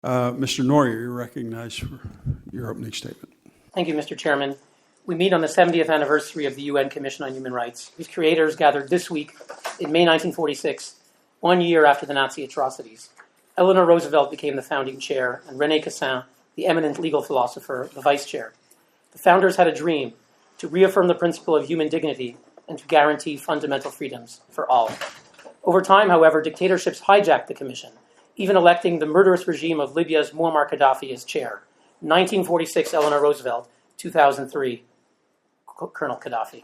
Mr. Neuer, you're recognized for your opening statement. Thank you, Mr. Chairman. We meet on the 70th anniversary of the UN Commission on Human Rights, whose creators gathered this week in May 1946, 1 year after the Nazi atrocities. Eleanor Roosevelt became the founding chair, and René Cassin, the eminent legal philosopher, the vice chair. The founders had a dream to reaffirm the principle of human dignity and to guarantee fundamental freedoms for all. Over time, however, dictatorships hijacked the commission, even electing the murderous regime of Libya's Muammar Gaddafi as chair. 1946, Eleanor Roosevelt. 2003, Colonel Gaddafi.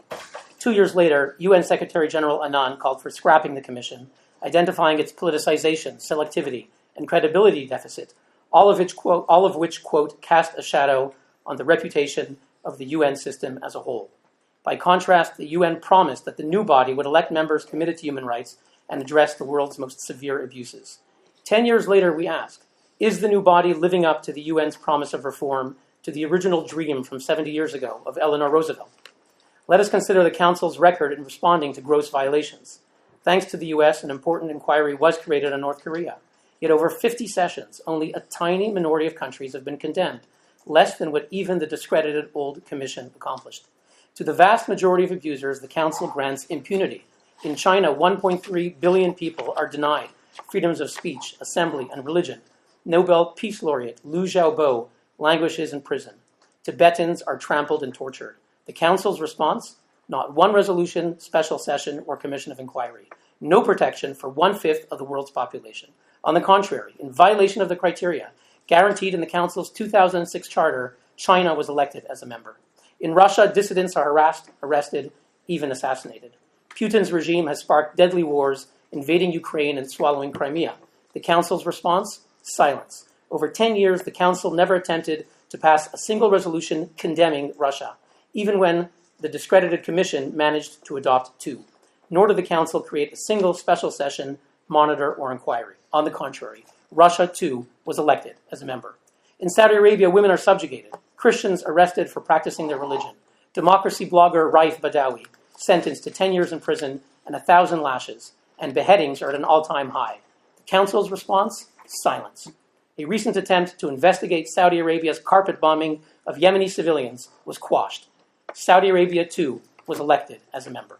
2 years later, UN Secretary General Annan called for scrapping the commission, identifying its politicization, selectivity, and credibility deficit, all of which, quote, cast a shadow on the reputation of the UN system as a whole. By contrast, the UN promised that the new body would elect members committed to human rights and address the world's most severe abuses. 10 years later, we ask, is the new body living up to the UN's promise of reform, to the original dream from 70 years ago of Eleanor Roosevelt? Let us consider the Council's record in responding to gross violations. Thanks to the US, an important inquiry was created on North Korea. Yet over 50 sessions, only a tiny minority of countries have been condemned, less than what even the discredited old commission accomplished. To the vast majority of abusers, the Council grants impunity. In China, 1.3 billion people are denied freedoms of speech, assembly, and religion. Nobel Peace Laureate Liu Xiaobo languishes in prison. Tibetans are trampled and tortured. The Council's response? Not one resolution, special session, or commission of inquiry. No protection for 1/5 of the world's population. On the contrary, in violation of the criteria guaranteed in the Council's 2006 charter, China was elected as a member. In Russia, dissidents are harassed, arrested, even assassinated. Putin's regime has sparked deadly wars, invading Ukraine and swallowing Crimea. The Council's response? Silence. Over 10 years, the Council never attempted to pass a single resolution condemning Russia, even when the discredited Commission managed to adopt 2. Nor did the Council create a single special session, monitor, or inquiry. On the contrary, Russia, too, was elected as a member. In Saudi Arabia, women are subjugated, Christians arrested for practicing their religion, democracy blogger Raif Badawi sentenced to 10 years in prison and 1,000 lashes, and beheadings are at an all-time high. The Council's response? Silence. A recent attempt to investigate Saudi Arabia's carpet bombing of Yemeni civilians was quashed. Saudi Arabia, too, was elected as a member.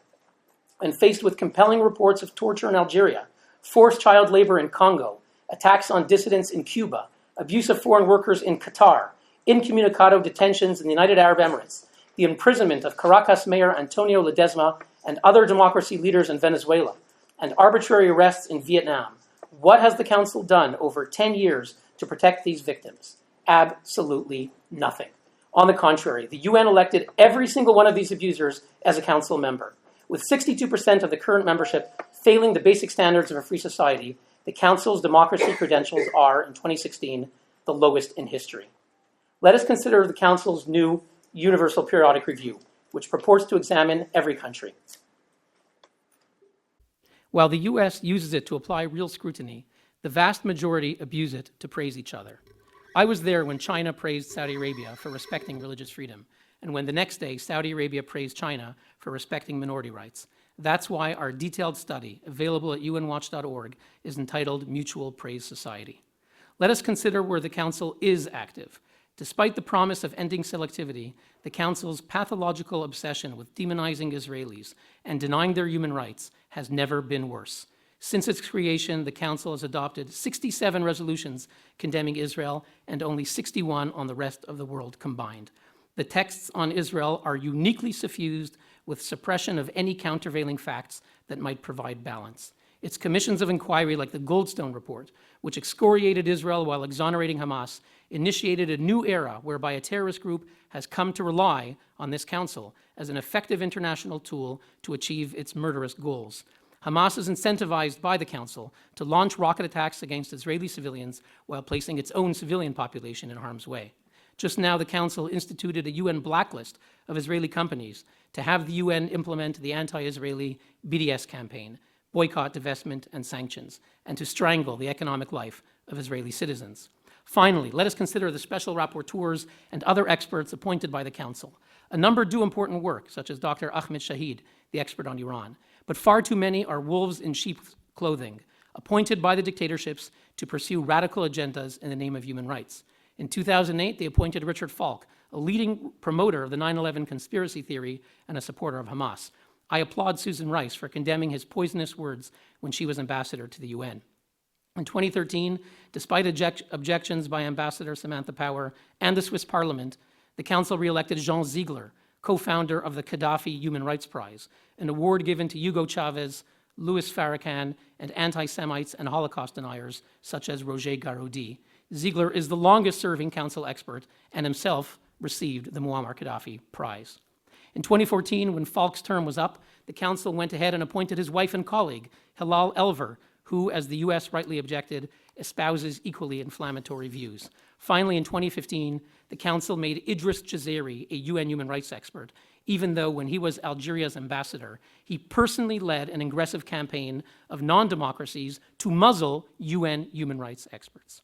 And faced with compelling reports of torture in Algeria, forced child labor in Congo, attacks on dissidents in Cuba, abuse of foreign workers in Qatar, incommunicado detentions in the United Arab Emirates, the imprisonment of Caracas Mayor Antonio Ledesma and other democracy leaders in Venezuela, and arbitrary arrests in Vietnam. What has the Council done over 10 years to protect these victims? Absolutely nothing. On the contrary, the UN elected every single one of these abusers as a Council member. With 62% of the current membership failing the basic standards of a free society, the Council's democracy credentials are, in 2016, the lowest in history. Let us consider the Council's new Universal Periodic Review, which purports to examine every country. While the US uses it to apply real scrutiny, the vast majority abuse it to praise each other. I was there when China praised Saudi Arabia for respecting religious freedom, and when the next day Saudi Arabia praised China for respecting minority rights. That's why our detailed study, available at unwatch.org, is entitled Mutual Praise Society. Let us consider where the Council is active. Despite the promise of ending selectivity, the Council's pathological obsession with demonizing Israelis and denying their human rights has never been worse. Since its creation, the Council has adopted 67 resolutions condemning Israel and only 61 on the rest of the world combined. The texts on Israel are uniquely suffused with suppression of any countervailing facts that might provide balance. Its commissions of inquiry, like the Goldstone Report, which excoriated Israel while exonerating Hamas, initiated a new era whereby a terrorist group has come to rely on this Council as an effective international tool to achieve its murderous goals. Hamas is incentivized by the Council to launch rocket attacks against Israeli civilians while placing its own civilian population in harm's way. Just now, the Council instituted a UN blacklist of Israeli companies to have the UN implement the anti-Israeli BDS campaign, boycott, divestment, and sanctions, and to strangle the economic life of Israeli citizens. Finally, let us consider the special rapporteurs and other experts appointed by the Council. A number do important work, such as Dr. Ahmed Shahid, the expert on Iran, but far too many are wolves in sheep's clothing. appointed by the dictatorships to pursue radical agendas in the name of human rights. In 2008, they appointed Richard Falk, a leading promoter of the 9/11 conspiracy theory and a supporter of Hamas. I applaud Susan Rice for condemning his poisonous words when she was ambassador to the UN. In 2013, despite objections by Ambassador Samantha Power and the Swiss Parliament, the Council re-elected Jean Ziegler, co-founder of the Gaddafi Human Rights Prize, an award given to Hugo Chavez, Louis Farrakhan, and anti-Semites and Holocaust deniers such as Roger Garaudy. Ziegler is the longest-serving Council expert and himself received the Muammar Gaddafi Prize. In 2014, when Falk's term was up, the Council went ahead and appointed his wife and colleague, Hillel Neuer, who, as the US rightly objected, espouses equally inflammatory views. Finally, in 2015, the Council made Idris Jazari a UN human rights expert, even though when he was Algeria's ambassador, he personally led an aggressive campaign of non-democracies to muzzle UN human rights experts.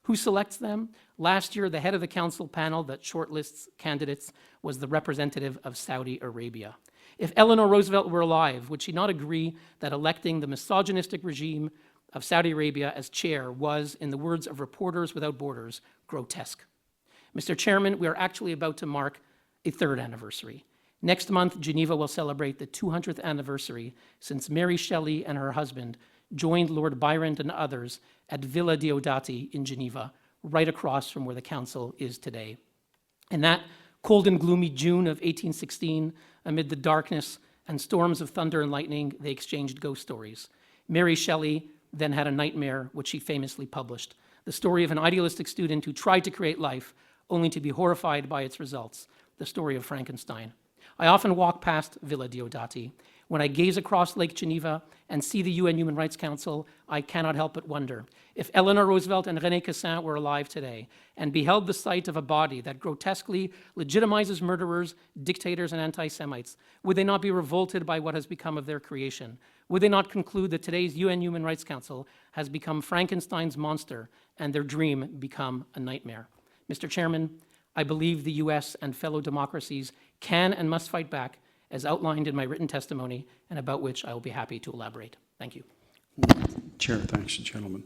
Who selects them? Last year, the head of the Council panel that shortlists candidates was the representative of Saudi Arabia. If Eleanor Roosevelt were alive, would she not agree that electing the misogynistic regime of Saudi Arabia as chair was, in the words of Reporters Without Borders, grotesque? Mr. Chairman, we are actually about to mark a third anniversary. Next month, Geneva will celebrate the 200th anniversary since Mary Shelley and her husband joined Lord Byron and others at Villa Diodati in Geneva, right across from where the Council is today. In that cold and gloomy June of 1816, amid the darkness and storms of thunder and lightning, they exchanged ghost stories. Mary Shelley then had a nightmare, which she famously published, the story of an idealistic student who tried to create life only to be horrified by its results, the story of Frankenstein. I often walk past Villa Diodati. When I gaze across Lake Geneva and see the UN Human Rights Council, I cannot help but wonder if Eleanor Roosevelt and René Cassin were alive today and beheld the sight of a body that grotesquely legitimizes murderers, dictators, and anti-Semites, would they not be revolted by what has become of their creation? Would they not conclude that today's UN Human Rights Council has become Frankenstein's monster and their dream become a nightmare? Mr. Chairman, I believe the US and fellow democracies can and must fight back, as outlined in my written testimony, and about which I will be happy to elaborate. Thank you. Chair, thanks, gentlemen.